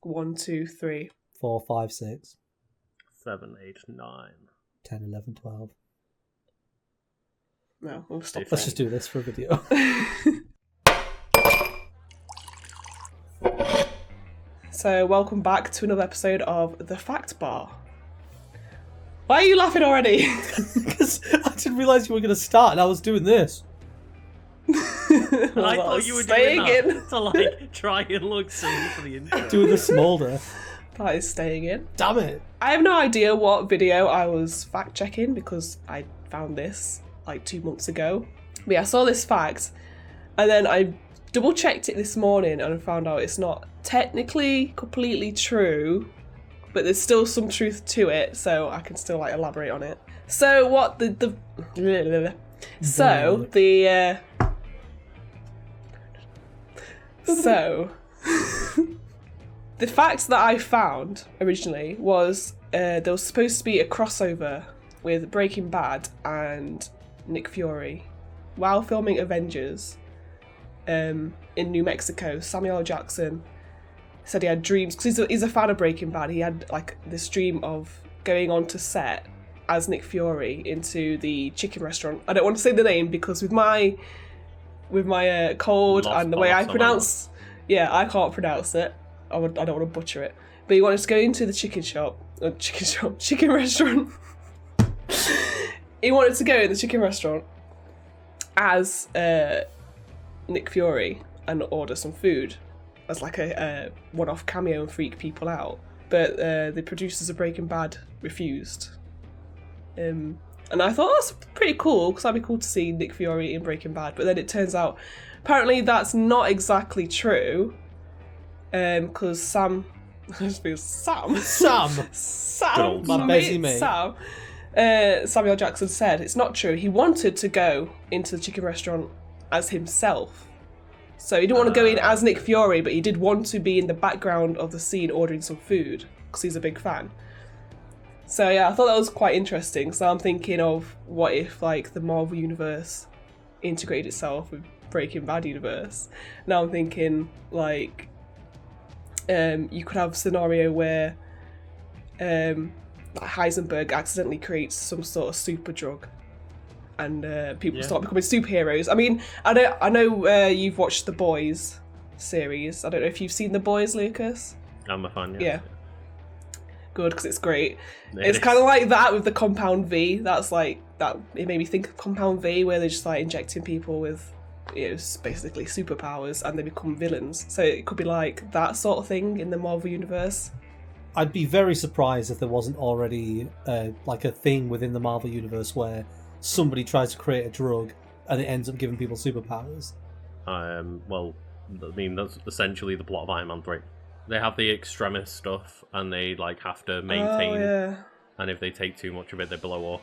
1, 2, 3. 4, 5, 6. 7, 8, 9. 10, 11, 12. No, we'll stop. Let's just do this for a video. So, welcome back to another episode of The Fact Bar. Why are you laughing already? Because I didn't realise you were going to start and I was doing this. I thought you were doing that to like try and look silly for the intro. Doing the smolder. That is staying in. Damn it. I have no idea what video I was fact checking because I found this like 2 months ago. But yeah, I saw this fact and then I double checked it this morning and found out it's not technically completely true, but there's still some truth to it, so I can still like elaborate on it. So what the fact that I found originally was there was supposed to be a crossover with Breaking Bad and Nick Fury while filming Avengers in New Mexico. Samuel L. Jackson said he had dreams because he's a fan of Breaking Bad. He had like this dream of going onto set as Nick Fury into the chicken restaurant. I don't want to say the name because with my cold and the way I pronounce, I can't pronounce it. I don't want to butcher it. But he wanted to go into the chicken restaurant. He wanted to go in the chicken restaurant as Nick Fury and order some food as like a one-off cameo and freak people out. But the producers of Breaking Bad refused. And I thought that's pretty cool because that'd be cool to see Nick Fury in Breaking Bad. But then it turns out apparently that's not exactly true. Because Samuel Jackson said it's not true. He wanted to go into the chicken restaurant as himself. So he didn't want to go in as Nick Fury, but he did want to be in the background of the scene ordering some food because he's a big fan. So yeah, I thought that was quite interesting. So I'm thinking of what if like the Marvel universe integrated itself with Breaking Bad universe. Now I'm thinking like you could have a scenario where Heisenberg accidentally creates some sort of super drug and people start becoming superheroes. I mean, I know you've watched The Boys series. I don't know if you've seen The Boys, Lucas. I'm a fan, yeah. Good, because it's great. It's kind of like that with the Compound V. That's like that. It made me think of Compound V, where they're just like injecting people with, basically superpowers, and they become villains. So it could be like that sort of thing in the Marvel universe. I'd be very surprised if there wasn't already like a thing within the Marvel universe where somebody tries to create a drug and it ends up giving people superpowers. Well, I mean that's essentially the plot of Iron Man 3. They have the extremist stuff, and they like have to maintain. And if they take too much of it, they blow up.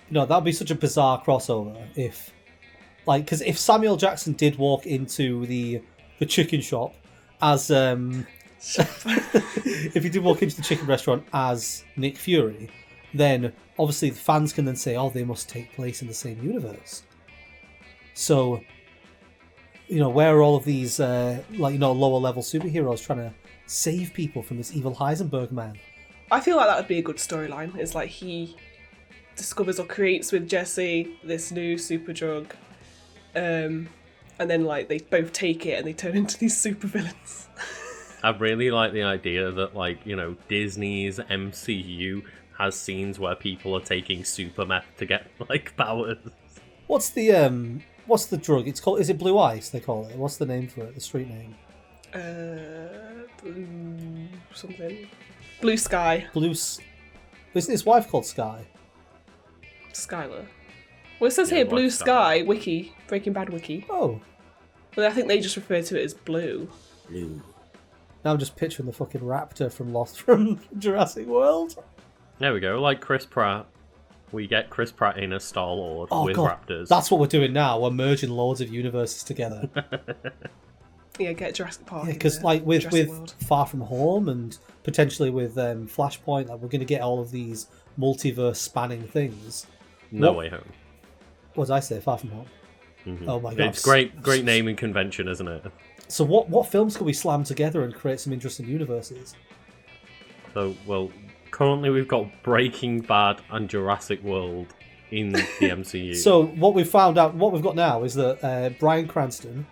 That'd be such a bizarre crossover if, like, because if Samuel Jackson did walk into the chicken shop as if he did walk into the chicken restaurant as Nick Fury, then obviously the fans can then say, oh, they must take place in the same universe. So, where are all of these lower level superheroes trying to save people from this evil Heisenberg man? I feel like that would be a good storyline. It's like he discovers or creates with Jesse this new super drug, and then like they both take it and they turn into these super villains. I really like the idea that Disney's MCU has scenes where people are taking super meth to get like powers. What's the drug? It's called. Is it blue ice? They call it. What's the name for it? The street name? Blue Sky. Isn't his wife called Sky? Skylar. Well, it says here Blue Sky Wiki, Breaking Bad Wiki. Oh. But I think they just refer to it as Blue. Blue. Now I'm just picturing the fucking raptor from Lost from Jurassic World. There we go. Like Chris Pratt. We get Chris Pratt in as Star-Lord with raptors. That's what we're doing now. We're merging loads of universes together. Yeah, get Jurassic Park. Yeah, because like with Far From Home and potentially with Flashpoint, like we're going to get all of these multiverse spanning things. No Way Home. What did I say? Far From Home. Mm-hmm. Oh my god! It's great naming convention, isn't it? So what films can we slam together and create some interesting universes? So, well, currently we've got Breaking Bad and Jurassic World in the MCU. So what we've got now is that Bryan Cranston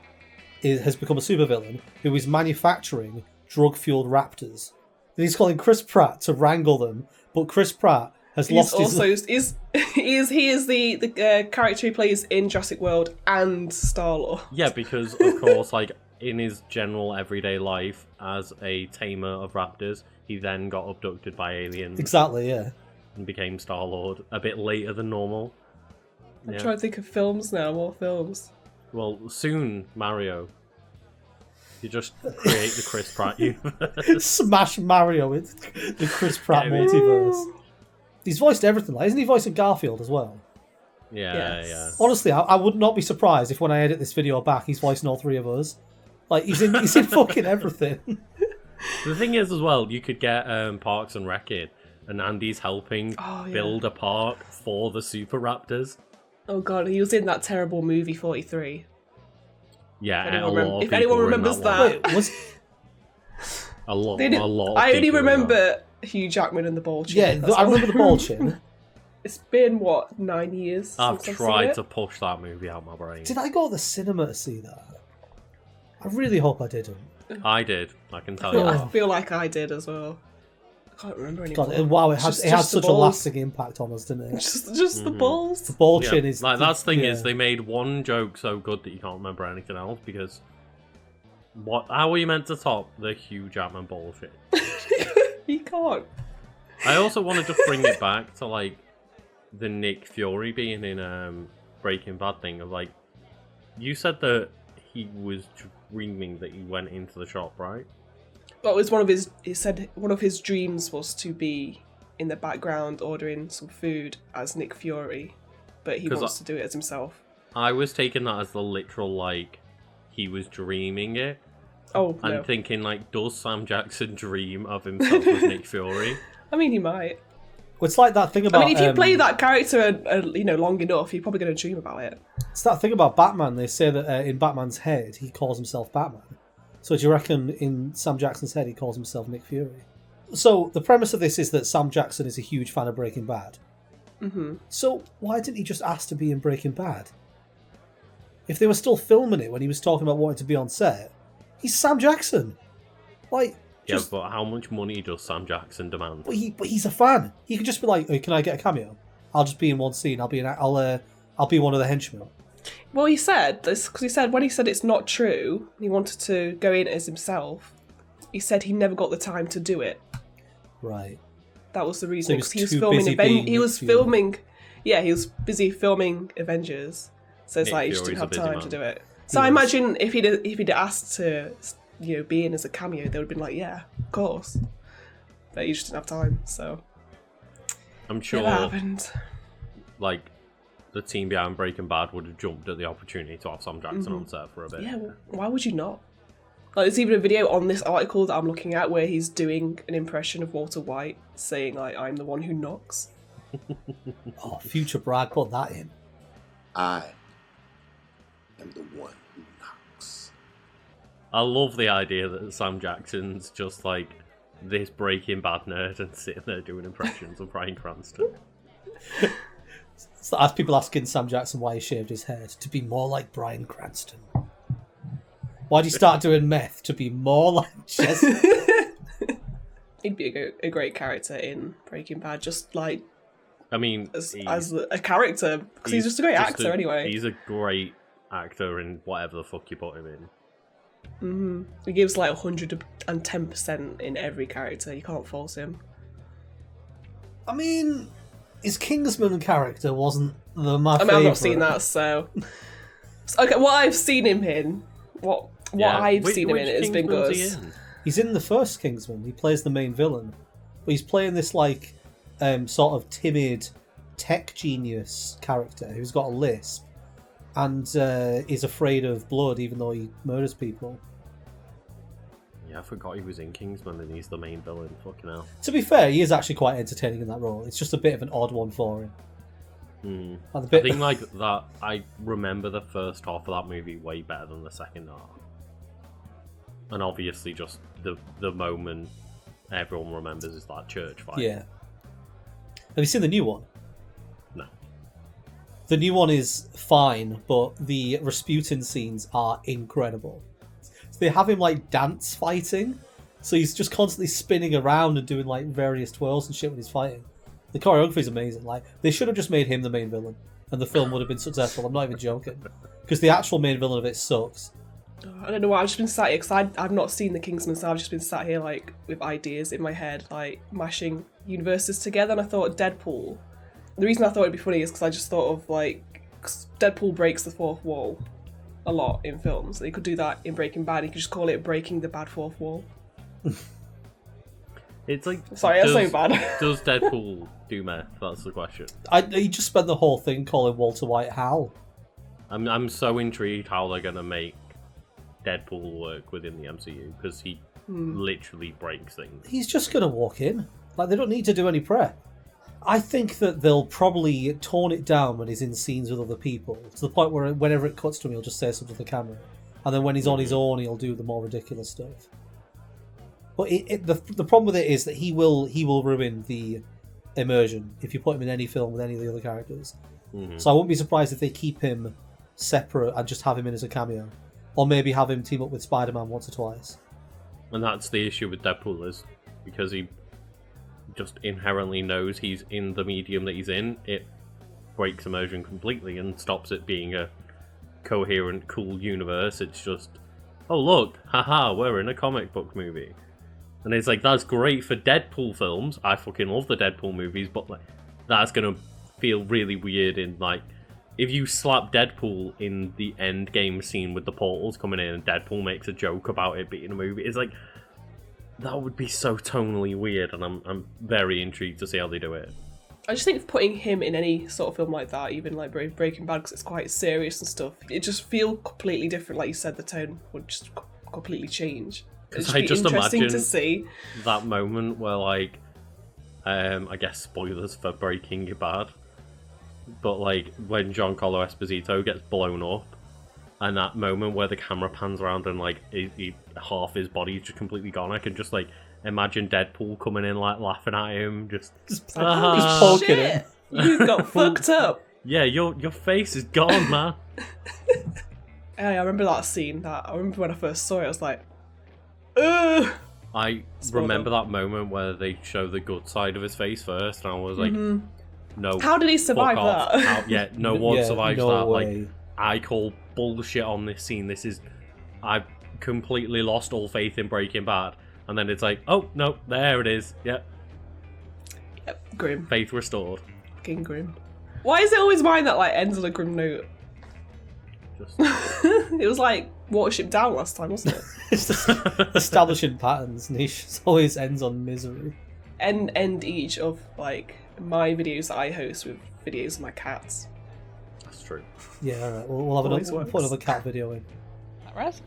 has become a supervillain who is manufacturing drug-fueled raptors. And he's calling Chris Pratt to wrangle them, but Chris Pratt has lost his... He is the character who plays in Jurassic World and Star-Lord. Yeah, because, of course, like, in his general everyday life as a tamer of raptors, he then got abducted by aliens. Exactly, yeah. And became Star-Lord a bit later than normal. I'm trying to think of films now, more films. Well, soon, Mario. You just create the Chris Pratt universe. Smash Mario with the Chris Pratt multiverse. He's voiced everything. Like, isn't he voicing Garfield as well? Yeah. Honestly, I would not be surprised if when I edit this video back, he's voicing all three of us. Like, he's in fucking everything. The thing is, as well, you could get Parks and Rec in, and Andy's helping build a park for the Super Raptors. Oh god, he was in that terrible movie 43. Yeah, if anyone remembers that. Wait, was... A lot of I only people remember Hugh Jackman and the ball chin. Yeah, I remember the ball chin. It's been, 9 years I've since tried I've to push that movie out my brain. Did I go to the cinema to see that? I really hope I didn't. I did, I can tell you. I feel like I did as well. I can't remember anymore. God, wow, it had such a lasting impact on us, didn't it? Just the balls. The ball chin is... Like, that's the thing is, they made one joke so good that you can't remember anything else, because... How are you meant to top the Hugh Jackman bullshit? You can't. I also want to just bring it back to, like, the Nick Fury being in Breaking Bad thing of, like... You said that he was dreaming that he went into the shop, right? Well, it was one of his... He said one of his dreams was to be in the background ordering some food as Nick Fury, but he wants to do it as himself. I was taking that as the literal, like, he was dreaming it. Oh, and no. thinking, like, does Sam Jackson dream of himself as Nick Fury? I mean, he might. Well, it's like that thing about... I mean, if you play that character, long enough, you're probably going to dream about it. It's that thing about Batman. They say that in Batman's head, he calls himself Batman. So do you reckon in Sam Jackson's head, he calls himself Nick Fury? So the premise of this is that Sam Jackson is a huge fan of Breaking Bad. Mm-hmm. So why didn't he just ask to be in Breaking Bad? If they were still filming it when he was talking about wanting to be on set, he's Sam Jackson. Like, yeah, but how much money does Sam Jackson demand? But he's a fan. He could just be like, "Hey, can I get a cameo? I'll just be in one scene. I'll be one of the henchmen." Well, he said this because he said when he said it's not true, he wanted to go in as himself. He said he never got the time to do it. Right. That was the reason. So he was filming. He was filming. Yeah, he was busy filming Avengers. So it's like he just didn't have time to do it. So I imagine if he'd asked to, be in as a cameo, they would have been like, yeah, of course. But he just didn't have time. So I'm sure that happened. Like the team behind Breaking Bad would have jumped at the opportunity to have Sam Jackson on set for a bit. Yeah, well, why would you not? Like, there's even a video on this article that I'm looking at where he's doing an impression of Walter White, saying like, "I'm the one who knocks." Oh, future Brad, put that in. I am the one who knocks. I love the idea that Sam Jackson's just like this Breaking Bad nerd and sitting there doing impressions of Bryan Cranston. So as people asking Sam Jackson why he shaved his head, to be more like Bryan Cranston. Why'd you start doing meth? To be more like Jesse? He'd be a great character in Breaking Bad, just like. I mean, as a character, because he's just a great actor anyway. He's a great actor in whatever the fuck you put him in. Mm-hmm. He gives like 110% in every character. You can't force him. I mean, his Kingsman character wasn't my favourite. I've not seen that, so... Okay, what I've seen him in, I've seen him in has been good. He's in the first Kingsman. He plays the main villain. But he's playing this, like, sort of timid tech genius character who's got a lisp and is afraid of blood even though he murders people. Yeah, I forgot he was in Kingsman and he's the main villain. Fucking hell. To be fair, he is actually quite entertaining in that role. It's just a bit of an odd one for him. I think like that. I remember the first half of that movie way better than the second half. And obviously just the moment everyone remembers is that church fight. Yeah. Have you seen the new one? No. The new one is fine, but the Rasputin scenes are incredible. So they have him like dance fighting, so he's just constantly spinning around and doing like various twirls and shit when he's fighting. The choreography is amazing. Like they should have just made him the main villain, and the film would have been successful. I'm not even joking, because the actual main villain of it sucks. I don't know why, I've just been sat here, because I've not seen The Kingsman, so I've just been sat here, like, with ideas in my head, like, mashing universes together, and I thought Deadpool. The reason I thought it'd be funny is because I just thought of, like, 'cause Deadpool breaks the fourth wall a lot in films. They could do that in Breaking Bad, you could just call it breaking the bad fourth wall. It's like... Sorry, that's so bad. Does Deadpool do meth? That's the question. He just spent the whole thing calling Walter White Hal. I'm so intrigued how they're going to make Deadpool work within the MCU, because he literally breaks things. He's just going to walk in. Like, they don't need to do any prep. I think that they'll probably tone it down when he's in scenes with other people, to the point where whenever it cuts to him, he'll just say something to the camera. And then when he's on his own, he'll do the more ridiculous stuff. But the problem with it is that he will ruin the immersion if you put him in any film with any of the other characters. Mm-hmm. So I wouldn't be surprised if they keep him separate and just have him in as a cameo. Or maybe have him team up with Spider-Man once or twice. And that's the issue with Deadpool, is because he just inherently knows he's in the medium that he's in, it breaks immersion completely and stops it being a coherent, cool universe. It's just, oh look, haha, we're in a comic book movie. And it's like, that's great for Deadpool films. I fucking love the Deadpool movies, but like, that's gonna feel really weird in like, if you slap Deadpool in the end game scene with the portals coming in and Deadpool makes a joke about it being a movie, it's like, that would be so tonally weird, and I'm very intrigued to see how they do it. I just think putting him in any sort of film like that, even like Breaking Bad, because it's quite serious and stuff, it just feels completely different. Like you said, the tone would just completely change. It'd I just interesting imagine to see that moment where, like, I guess spoilers for Breaking Bad, but like when Giancarlo Esposito gets blown up, and that moment where the camera pans around and like half his body's just completely gone, I can just like imagine Deadpool coming in like laughing at him, just poking him. You got fucked up. Yeah, your face is gone, man. I remember that scene. I remember when I first saw it, I was like, ugh. I remember that moment where they show the good side of his face first, and I was like, no. How did he survive that? No one survives no that. way. Like, I call bullshit on this scene. I've completely lost all faith in Breaking Bad. And then it's like, oh, no, there it is. Yep. Yep, grim. Faith restored. Fucking grim. Why is it always mine that like ends on a grim note? Just It was like Watership Down last time, wasn't it? It's just establishing patterns. Niche always ends on misery. End each of like my videos that I host with videos of my cats. That's true. Yeah, alright. We'll have Always we'll works. put another cat video in. That right?